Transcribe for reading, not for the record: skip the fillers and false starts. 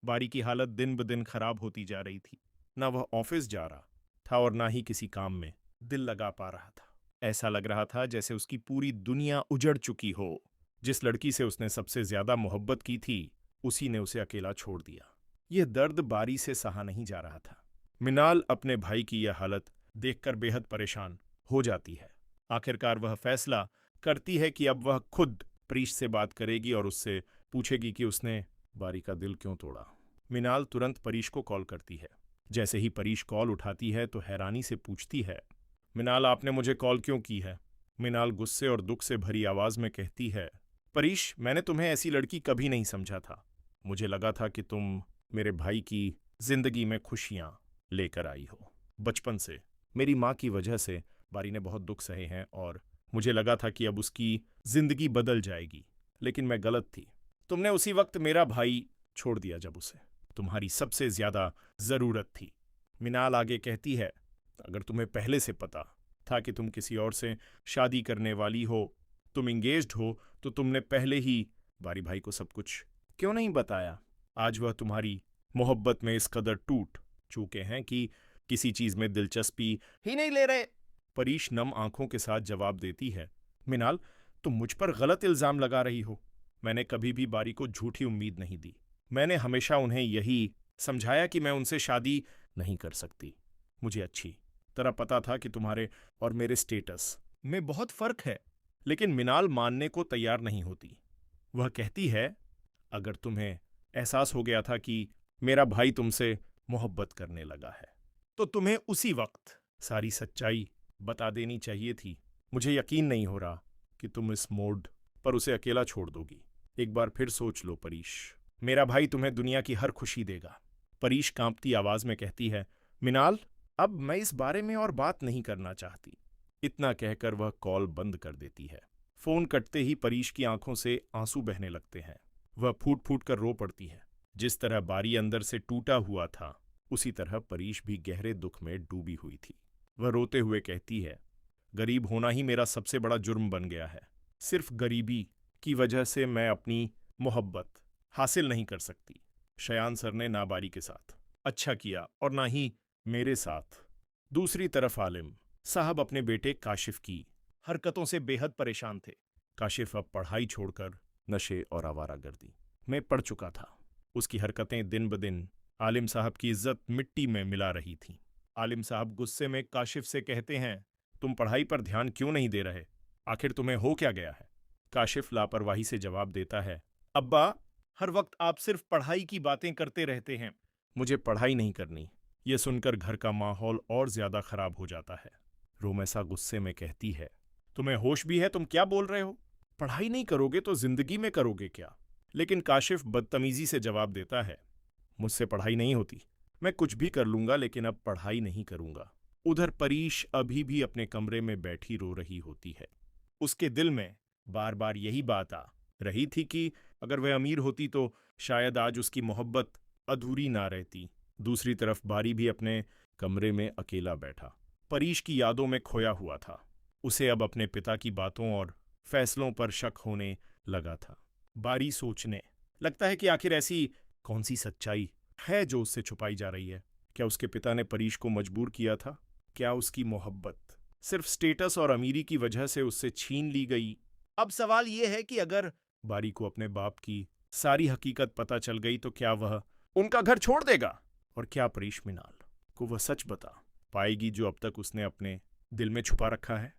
बारी की हालत दिन ब दिन खराब होती जा रही थी। ना वह ऑफिस जा रहा था और ना ही किसी काम में दिल लगा पा रहा था। ऐसा लग रहा था जैसे उसकी पूरी दुनिया उजड़ चुकी हो। जिस लड़की से उसने सबसे ज्यादा मोहब्बत की थी, उसी ने उसे अकेला छोड़ दिया। यह दर्द बारी से सहा नहीं जा रहा था। मिनाल अपने भाई की यह हालत देखकर बेहद परेशान हो जाती है। आखिरकार वह फैसला करती है कि अब वह खुद प्रीश से बात करेगी और उससे पूछेगी कि उसने बारी का दिल क्यों तोड़ा। मिनाल तुरंत परीश को कॉल करती है। जैसे ही परीश कॉल उठाती है तो हैरानी से पूछती है, मिनाल आपने मुझे कॉल क्यों की है? मिनाल गुस्से और दुख से भरी आवाज में कहती है, परीश मैंने तुम्हें ऐसी लड़की कभी नहीं समझा था। मुझे लगा था कि तुम मेरे भाई की जिंदगी में खुशियां लेकर आई हो। बचपन से मेरी माँ की वजह से बारी ने बहुत दुख सहे हैं और मुझे लगा था कि अब उसकी जिंदगी बदल जाएगी, लेकिन मैं गलत थी। तुमने उसी वक्त मेरा भाई छोड़ दिया जब उसे तुम्हारी सबसे ज्यादा जरूरत थी। मिनाल आगे कहती है, अगर तुम्हें पहले से पता था कि तुम किसी और से शादी करने वाली हो, तुम इंगेज्ड हो, तो तुमने पहले ही बारी भाई को सब कुछ क्यों नहीं बताया? आज वह तुम्हारी मोहब्बत में इस कदर टूट चुके हैं कि किसी चीज में दिलचस्पी ही नहीं ले रहे। परीश नम आंखों के साथ जवाब देती है, मिनाल तुम मुझ पर गलत इल्जाम लगा रही हो। मैंने कभी भी बारी को झूठी उम्मीद नहीं दी। मैंने हमेशा उन्हें यही समझाया कि मैं उनसे शादी नहीं कर सकती। मुझे अच्छी तरह पता था कि तुम्हारे और मेरे स्टेटस में बहुत फर्क है। लेकिन मिनाल मानने को तैयार नहीं होती। वह कहती है, अगर तुम्हें एहसास हो गया था कि मेरा भाई तुमसे मोहब्बत करने लगा है, तो तुम्हें उसी वक्त सारी सच्चाई बता देनी चाहिए थी। मुझे यकीन नहीं हो रहा कि तुम इस मोड़ पर उसे अकेला छोड़ दोगी। एक बार फिर सोच लो परीश, मेरा भाई तुम्हें दुनिया की हर खुशी देगा। परीश कांपती आवाज में कहती है, मिनाल अब मैं इस बारे में और बात नहीं करना चाहती। इतना कहकर वह कॉल बंद कर देती है। फोन कटते ही परीश की आंखों से आंसू बहने लगते हैं। वह फूट फूट कर रो पड़ती है। जिस तरह बारी अंदर से टूटा हुआ था, उसी तरह परीश भी गहरे दुख में डूबी हुई थी। वह रोते हुए कहती है, गरीब होना ही मेरा सबसे बड़ा जुर्म बन गया है। सिर्फ गरीबी की वजह से मैं अपनी मोहब्बत हासिल नहीं कर सकती। शयान सर ने ना बारी के साथ अच्छा किया और ना ही मेरे साथ। दूसरी तरफ आलिम साहब अपने बेटे काशिफ की हरकतों से बेहद परेशान थे। काशिफ अब पढ़ाई छोड़कर नशे और आवारागर्दी में पड़ चुका था। उसकी हरकतें दिन ब दिन आलिम साहब की इज्जत मिट्टी में मिला रही थीं। आलिम साहब गुस्से में काशिफ से कहते हैं, तुम पढ़ाई पर ध्यान क्यों नहीं दे रहे? आखिर तुम्हें हो क्या गया है? काशिफ लापरवाही से जवाब देता है, अब्बा हर वक्त आप सिर्फ पढ़ाई की बातें करते रहते हैं। मुझे पढ़ाई नहीं करनी। यह सुनकर घर का माहौल और ज्यादा खराब हो जाता है। रोमेसा गुस्से में कहती है, तुम्हें होश भी है? तुम क्या बोल रहे हो? पढ़ाई नहीं करोगे तो जिंदगी में करोगे क्या? लेकिन काशिफ बदतमीजी से जवाब देता है, मुझसे पढ़ाई नहीं होती। मैं कुछ भी कर लूंगा लेकिन अब पढ़ाई नहीं करूंगा। उधर परीश अभी भी अपने कमरे में बैठी रो रही होती है। उसके दिल में बार बार यही बात आ रही थी कि अगर वह अमीर होती तो शायद आज उसकी मोहब्बत अधूरी ना रहती। दूसरी तरफ बारी भी अपने कमरे में अकेला बैठा परीश की यादों में खोया हुआ था। उसे अब अपने पिता की बातों और फैसलों पर शक होने लगा था। बारी सोचने लगता है कि आखिर ऐसी कौन सी सच्चाई है जो उससे छुपाई जा रही है। क्या उसके पिता ने परीश को मजबूर किया था? क्या उसकी मोहब्बत सिर्फ स्टेटस और अमीरी की वजह से उससे छीन ली गई? अब सवाल यह है कि अगर बारी को अपने बाप की सारी हकीकत पता चल गई तो क्या वह उनका घर छोड़ देगा? और क्या परीश मिनाल को वह सच बता पाएगी जो अब तक उसने अपने दिल में छुपा रखा है?